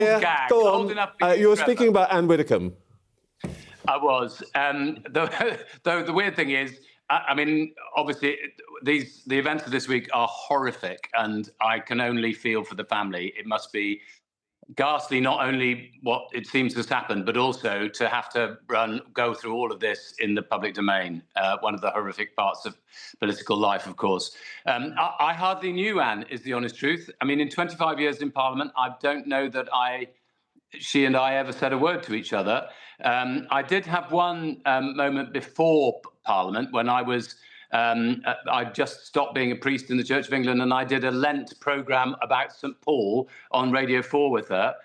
gag. Go on. Old enough for You were Trevor. speaking about Anne Whitikham. I was. The weird thing is, I mean, obviously, the events of this week are horrific, and I can only feel for the family. It must be ghastly, not only what it seems has happened, but also to have to go through all of this in the public domain. One of the horrific parts of political life, of course. I hardly knew Anne, is the honest truth. I mean, in 25 years in Parliament, I don't know that she and I ever said a word to each other. I did have one moment before Parliament when I just stopped being a priest in the Church of England, and I did a Lent programme about St Paul on Radio 4 with her,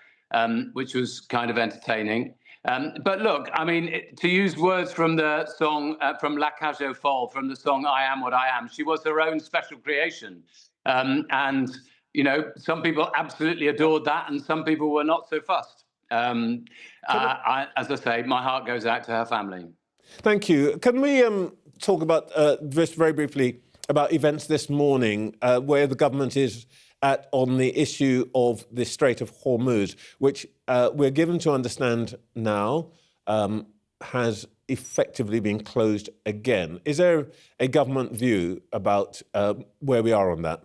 which was kind of entertaining. But look, I mean, to use words from the song, from La Cage aux Folles, from the song I Am What I Am, she was her own special creation. And, you know, some people absolutely adored that, and some people were not so fussed. As I say, my heart goes out to her family. Thank you. Can we talk about, just very briefly, about events this morning where the government is at on the issue of the Strait of Hormuz, which we're given to understand now has effectively been closed again. Is there a government view about where we are on that?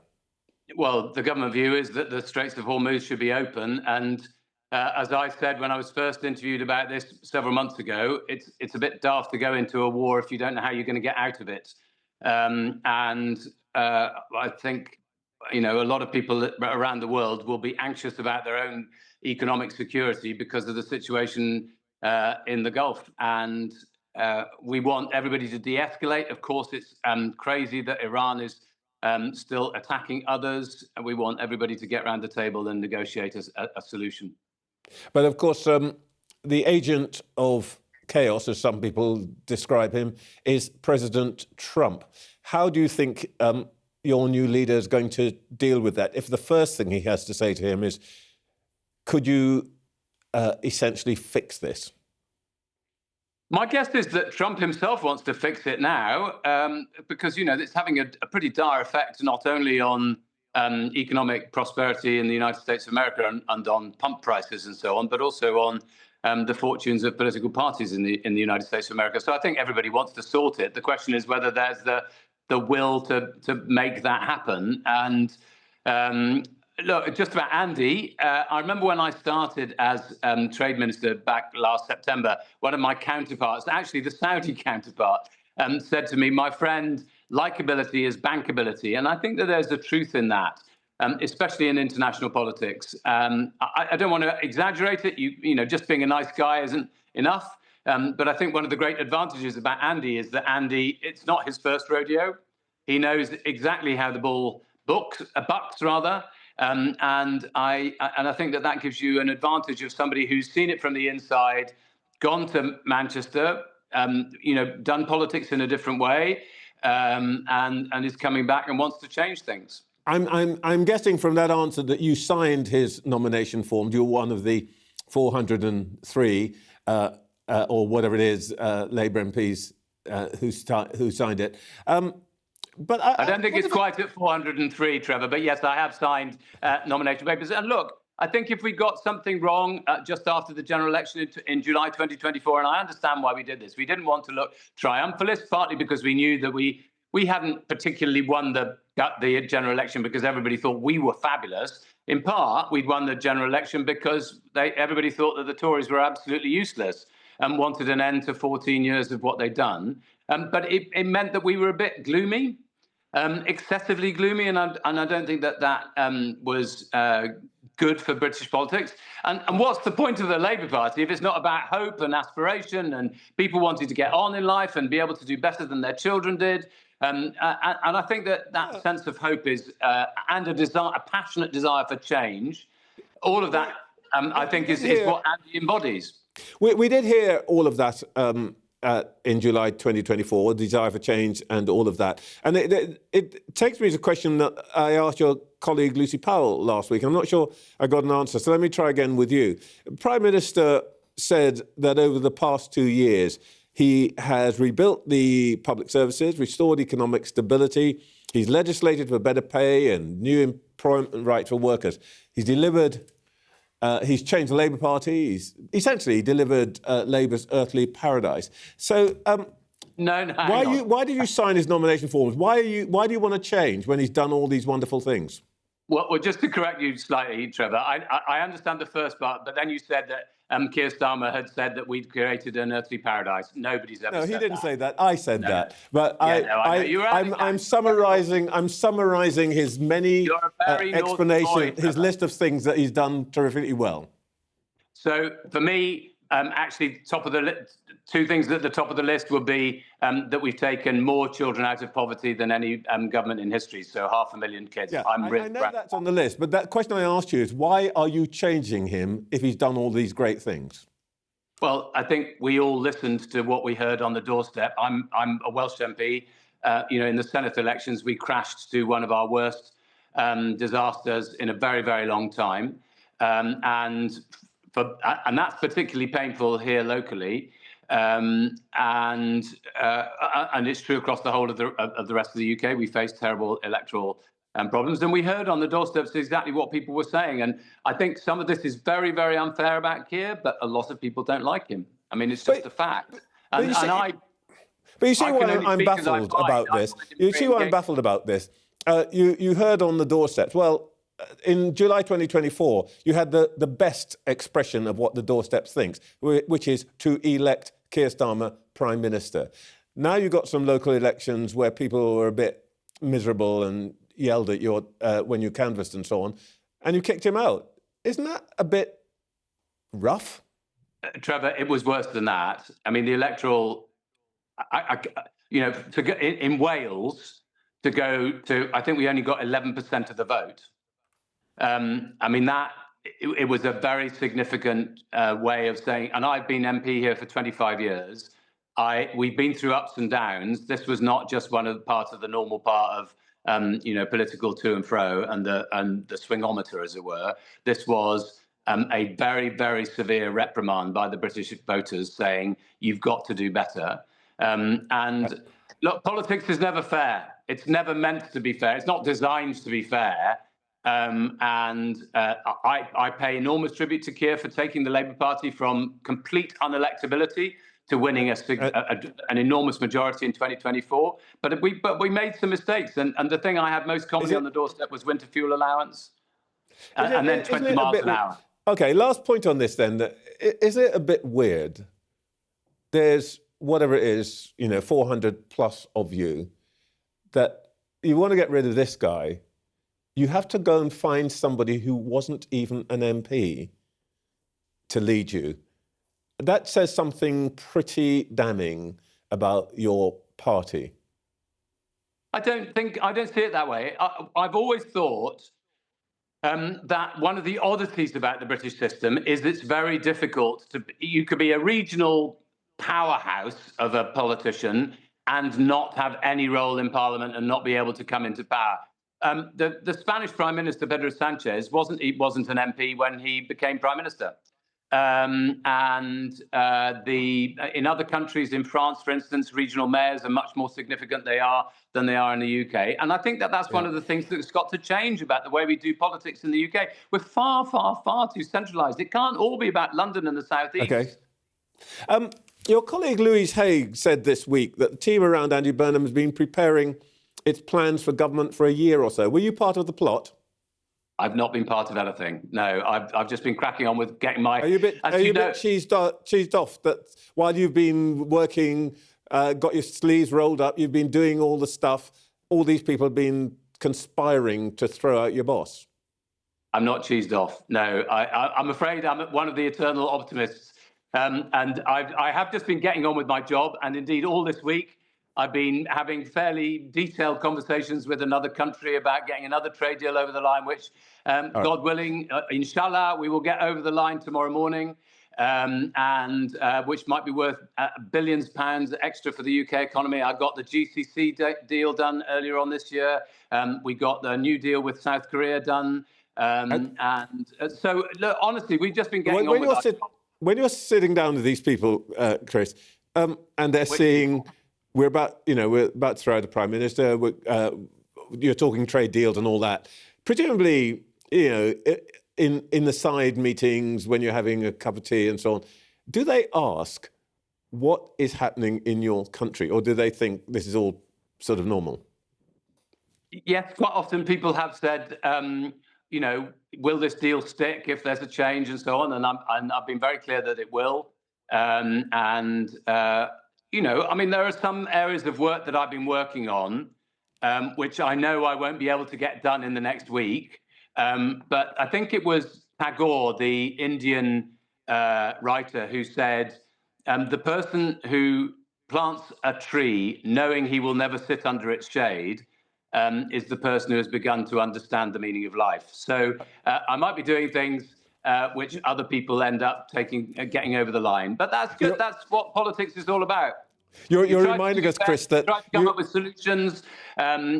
Well, the government view is that the Straits of Hormuz should be open, and as I said when I was first interviewed about this several months ago, it's a bit daft to go into a war if you don't know how you're going to get out of it. I think, you know, a lot of people around the world will be anxious about their own economic security because of the situation in the Gulf. And we want everybody to de-escalate. Of course, it's crazy that Iran is still attacking others. And we want everybody to get around the table and negotiate a solution. But of course, the agent of chaos, as some people describe him, is President Trump. How do you think your new leader is going to deal with that? If the first thing he has to say to him is, could you essentially fix this? My guess is that Trump himself wants to fix it now because, you know, it's having a pretty dire effect not only on economic prosperity in the United States of America and on pump prices and so on, but also on the fortunes of political parties in the United States of America. So I think everybody wants to sort it. The question is whether there's the will to make that happen. And look, just about Andy, I remember when I started as trade minister back last September, one of my counterparts, actually the Saudi counterpart, said to me, my friend, likability is bankability. And I think that there's a truth in that, especially in international politics. I don't want to exaggerate it. You know, just being a nice guy isn't enough. But I think one of the great advantages about Andy is that Andy, it's not his first rodeo. He knows exactly how the ball bucks. And I think that gives you an advantage of somebody who's seen it from the inside, gone to Manchester, you know, done politics in a different way, and is coming back and wants to change things. I'm guessing from that answer that you signed his nomination form. You're one of the 403 or whatever it is Labour MPs who signed it. But I don't think it's quite at 403, Trevor, but yes, I have signed nomination papers. And look, I think if we got something wrong just after the general election in July 2024, and I understand why we did this, we didn't want to look triumphalist, partly because we knew that we hadn't particularly won the general election because everybody thought we were fabulous. In part, we'd won the general election because everybody thought that the Tories were absolutely useless and wanted an end to 14 years of what they'd done. But it meant that we were a bit gloomy, excessively gloomy, and I don't think that was good for British politics. And what's the point of the Labour Party if it's not about hope and aspiration and people wanting to get on in life and be able to do better than their children did? And I think that sense of hope is and a passionate desire for change. All of that, I think, is what Andy embodies. We did hear all of that in July 2024, desire for change and all of that. And it takes me to a question that I asked your colleague Lucy Powell last week. I'm not sure I got an answer, so let me try again with you. Prime Minister said that over the past 2 years, he has rebuilt the public services, restored economic stability. He's legislated for better pay and new employment rights for workers. He's delivered He's changed the Labour Party. He's essentially delivered Labour's earthly paradise. So No, why did you sign his nomination forms? Why do you want to change when he's done all these wonderful things? Well, just to correct you slightly, Trevor, I understand the first part, but then you said that Keir Starmer had said that we'd created an earthly paradise. Nobody's ever said that. No, he didn't say that. I said that. But Yeah, I'm summarising his many explanations, his list of things that he's done terrifically well. So for me, actually, two things at the top of the list would be that we've taken more children out of poverty than any government in history. So 500,000 kids. Yeah, I know that's on the list, but that question I asked you is why are you changing him if he's done all these great things? Well, I think we all listened to what we heard on the doorstep. I'm a Welsh MP. In the Senate elections, we crashed to one of our worst disasters in a very, very long time, and that's particularly painful here locally. And it's true across the whole of the rest of the UK. We face terrible electoral problems, and we heard on the doorsteps exactly what people were saying. And I think some of this is very, very unfair about Keir, but a lot of people don't like him. I mean, it's just a fact. But you see why I'm baffled about this. You see why I'm baffled about this. You heard on the doorsteps. Well, in July 2024, you had the best expression of what the doorstep thinks, which is to elect Keir Starmer Prime Minister. Now you've got some local elections where people were a bit miserable and yelled at you when you canvassed and so on, and you kicked him out. Isn't that a bit rough? Trevor, it was worse than that. I mean, the electoral, to go in Wales, to go to, I think we only got 11% of the vote. I mean, it was a very significant way of saying, and I've been MP here for 25 years. We've been through ups and downs. This was not just one of the parts of the normal part of, political to and fro and the swingometer, as it were. This was a very, very severe reprimand by the British voters saying, you've got to do better. And look, politics is never fair. It's never meant to be fair. It's not designed to be fair. I pay enormous tribute to Keir for taking the Labour Party from complete unelectability to winning an enormous majority in 2024. But we made some mistakes. And the thing I had most commonly on the doorstep was winter fuel allowance and then 20 miles an hour. OK, last point on this then. Is it a bit weird? There's whatever it is, 400 plus of you, that you want to get rid of this guy. You have to go and find somebody who wasn't even an MP to lead you. That says something pretty damning about your party. I don't see it that way. I've always thought that one of the oddities about the British system is it's very difficult you could be a regional powerhouse of a politician and not have any role in Parliament and not be able to come into power. The Spanish Prime Minister, Pedro Sanchez, wasn't an MP when he became Prime Minister. In other countries, in France, for instance, regional mayors are much more significant than they are in the UK. And I think that's one of the things that's got to change about the way we do politics in the UK. We're far, far, far too centralised. It can't all be about London and the South East. Okay. Your colleague Louise Haigh said this week that the team around Andy Burnham has been preparing its plans for government for a year or so. Were you part of the plot? I've not been part of anything. No, I've just been cracking on with getting my. Are you a bit cheesed off that while you've been working, got your sleeves rolled up, you've been doing all the stuff, all these people have been conspiring to throw out your boss? I'm not cheesed off. No, I'm afraid I'm one of the eternal optimists. And I have just been getting on with my job. And indeed, all this week, I've been having fairly detailed conversations with another country about getting another trade deal over the line, which, God willing, inshallah, we will get over the line tomorrow morning, and which might be worth billions of pounds extra for the UK economy. I got the GCC deal done earlier on this year. We got the new deal with South Korea done. So, look, honestly, we've just been getting on with it. When you're sitting down with these people, Chris, and they're seeing... We're about to throw out the Prime Minister. You're talking trade deals and all that. Presumably, in the side meetings when you're having a cup of tea and so on, do they ask what is happening in your country, or do they think this is all sort of normal? Yes, quite often people have said, will this deal stick if there's a change and so on? And I've been very clear that it will. There are some areas of work that I've been working on, which I know I won't be able to get done in the next week. But I think it was Tagore, the Indian writer, who said, the person who plants a tree knowing he will never sit under its shade is the person who has begun to understand the meaning of life. So I might be doing things which other people end up getting over the line. But that's good. That's what politics is all about. You're reminding us, Chris, that you try to come up with solutions.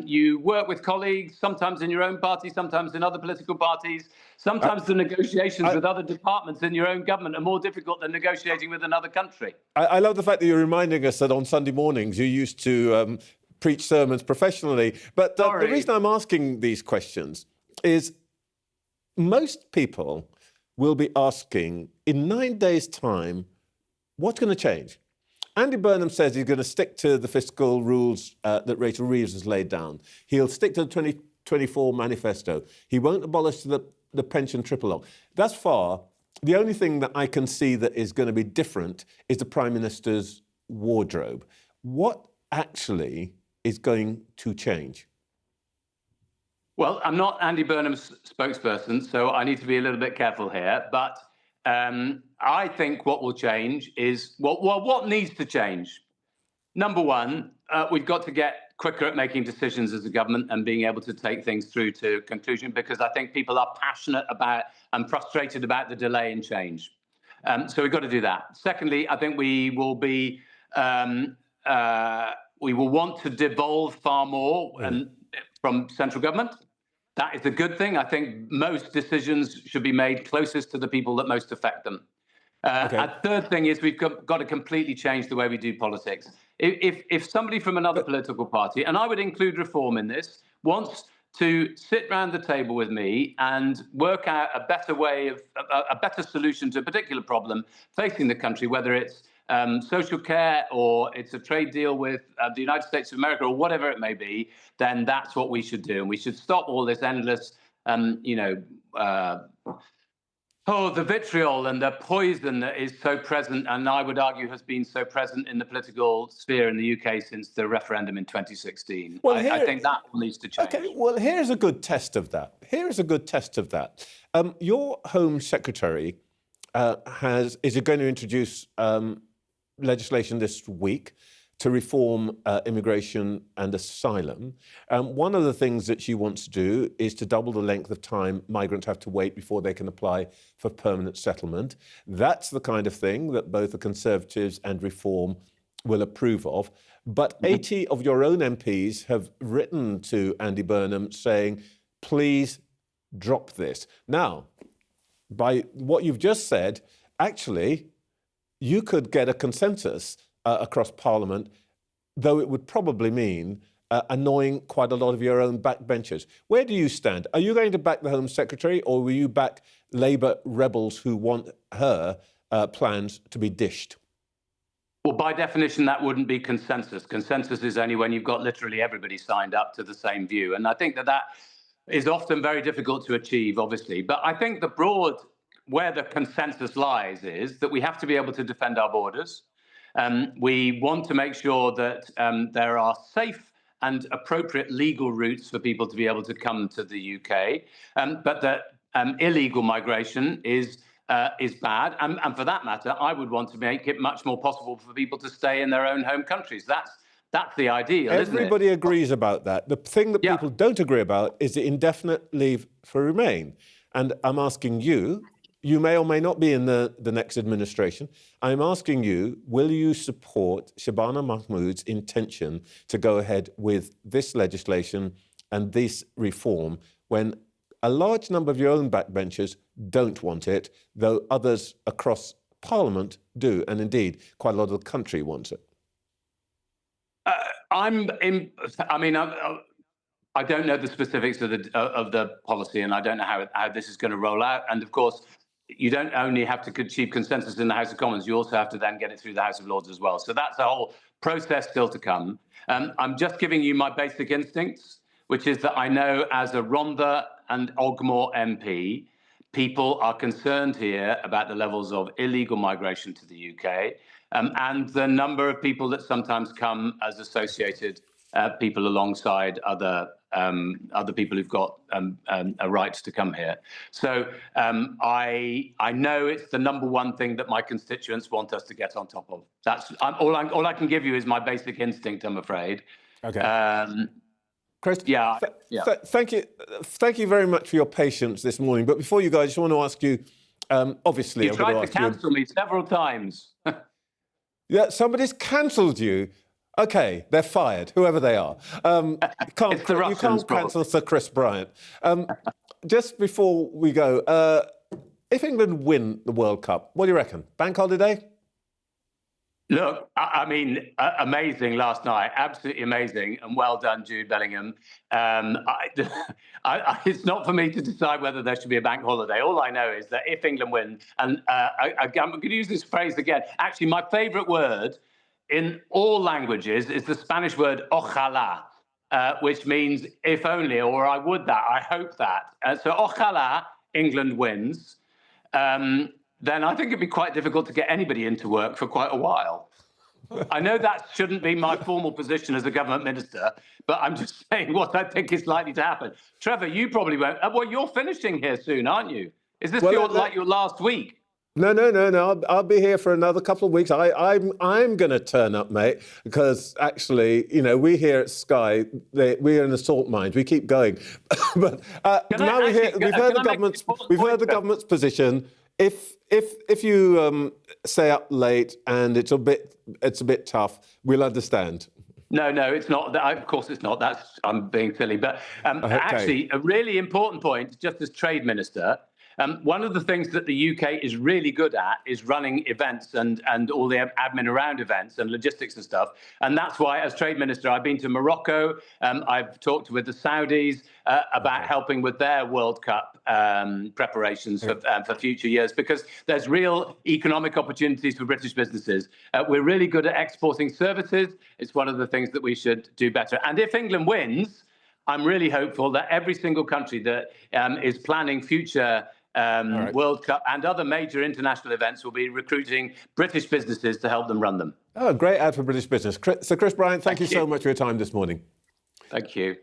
You work with colleagues, sometimes in your own party, sometimes in other political parties. Sometimes the negotiations with other departments in your own government are more difficult than negotiating with another country. I love the fact that you're reminding us that on Sunday mornings you used to preach sermons professionally. But the reason I'm asking these questions is most people will be asking, in 9 days' time, what's going to change? Andy Burnham says he's going to stick to the fiscal rules that Rachel Reeves has laid down. He'll stick to the 2024 manifesto. He won't abolish the pension triple lock. Thus far, the only thing that I can see that is going to be different is the Prime Minister's wardrobe. What actually is going to change? Well, I'm not Andy Burnham's spokesperson, so I need to be a little bit careful here. But I think what will change is, what needs to change? Number one, we've got to get quicker at making decisions as a government and being able to take things through to conclusion, because I think people are passionate about and frustrated about the delay in change. So we've got to do that. Secondly, I think we will want to devolve far more from central government. That is a good thing. I think most decisions should be made closest to the people that most affect them. A third thing is we've got to completely change the way we do politics. If somebody from another political party, and I would include Reform in this, wants to sit round the table with me and work out a better solution to a particular problem facing the country, whether it's social care or it's a trade deal with the United States of America or whatever it may be, then that's what we should do. And we should stop all this endless, the vitriol and the poison that is so present, and I would argue has been so present in the political sphere in the UK since the referendum in 2016. Well, I think that needs to change. Okay, well, here's a good test of that. Your Home Secretary is going to introduce legislation this week to reform immigration and asylum. One of the things that she wants to do is to double the length of time migrants have to wait before they can apply for permanent settlement. That's the kind of thing that both the Conservatives and Reform will approve of. But 80 of your own MPs have written to Andy Burnham saying, please drop this. Now, by what you've just said, actually, you could get a consensus across Parliament, though it would probably mean annoying quite a lot of your own backbenchers. Where do you stand? Are you going to back the Home Secretary, or will you back Labour rebels who want her plans to be dished? Well, by definition, that wouldn't be consensus. Consensus is only when you've got literally everybody signed up to the same view. And I think that is often very difficult to achieve, obviously. But I think where the consensus lies is that we have to be able to defend our borders. We want to make sure that there are safe and appropriate legal routes for people to be able to come to the UK, but that illegal migration is bad. And for that matter, I would want to make it much more possible for people to stay in their own home countries. That's the ideal, isn't it? Everybody agrees about that. The thing that people don't agree about is the indefinite leave for remain. And I'm asking you, you may or may not be in the next administration. I'm asking you, will you support Shabana Mahmood's intention to go ahead with this legislation and this reform when a large number of your own backbenchers don't want it, though others across Parliament do, and indeed quite a lot of the country wants it? I don't know the specifics of the policy, and I don't know how this is going to roll out. And of course, you don't only have to achieve consensus in the House of Commons, you also have to then get it through the House of Lords as well. So that's a whole process still to come. I'm just giving you my basic instincts, which is that I know as a Rhondda and Ogmore MP, people are concerned here about the levels of illegal migration to the UK and the number of people that sometimes come as associated people alongside other people who've got a right to come here. So I know it's the number one thing that my constituents want us to get on top of. That's all I can give you is my basic instinct, I'm afraid. Okay. Chris, yeah. Thank you very much for your patience this morning. But before you go, I just want to ask you, obviously... You tried to cancel me several times. Yeah, somebody's cancelled you. Okay, they're fired, whoever they are. You can't cancel Sir Chris Bryant. Just before we go, if England win the World Cup, what do you reckon? Bank holiday? Look, I mean, amazing last night, absolutely amazing, and well done, Jude Bellingham. It's not for me to decide whether there should be a bank holiday. All I know is that if England win, and I'm going to use this phrase again. Actually, my favourite word in all languages is the Spanish word ojalá, which means if only, or I would that, I hope that. So ojalá England wins. Then I think it'd be quite difficult to get anybody into work for quite a while. I know that shouldn't be my formal position as a government minister, but I'm just saying what I think is likely to happen. Trevor, you probably won't. Well, you're finishing here soon, aren't you? Is this like your last week? No. I'll be here for another couple of weeks. I'm going to turn up, mate, because actually, you know, we here at Sky, we're in the salt mines. We keep going. But now we've heard the government's position. If you stay up late and it's a bit tough, we'll understand. No, it's not. Of course, it's not. I'm being silly. But actually, a really important point, just as Trade Minister, one of the things that the UK is really good at is running events and all the admin around events and logistics and stuff. And that's why, as Trade Minister, I've been to Morocco. I've talked with the Saudis about helping with their World Cup preparations for future years, because there's real economic opportunities for British businesses. We're really good at exporting services. It's one of the things that we should do better. And if England wins, I'm really hopeful that every single country that is planning future World Cup and other major international events will be recruiting British businesses to help them run them. Oh, great ad for British business. Sir Chris Bryant, thank you so much for your time this morning. Thank you.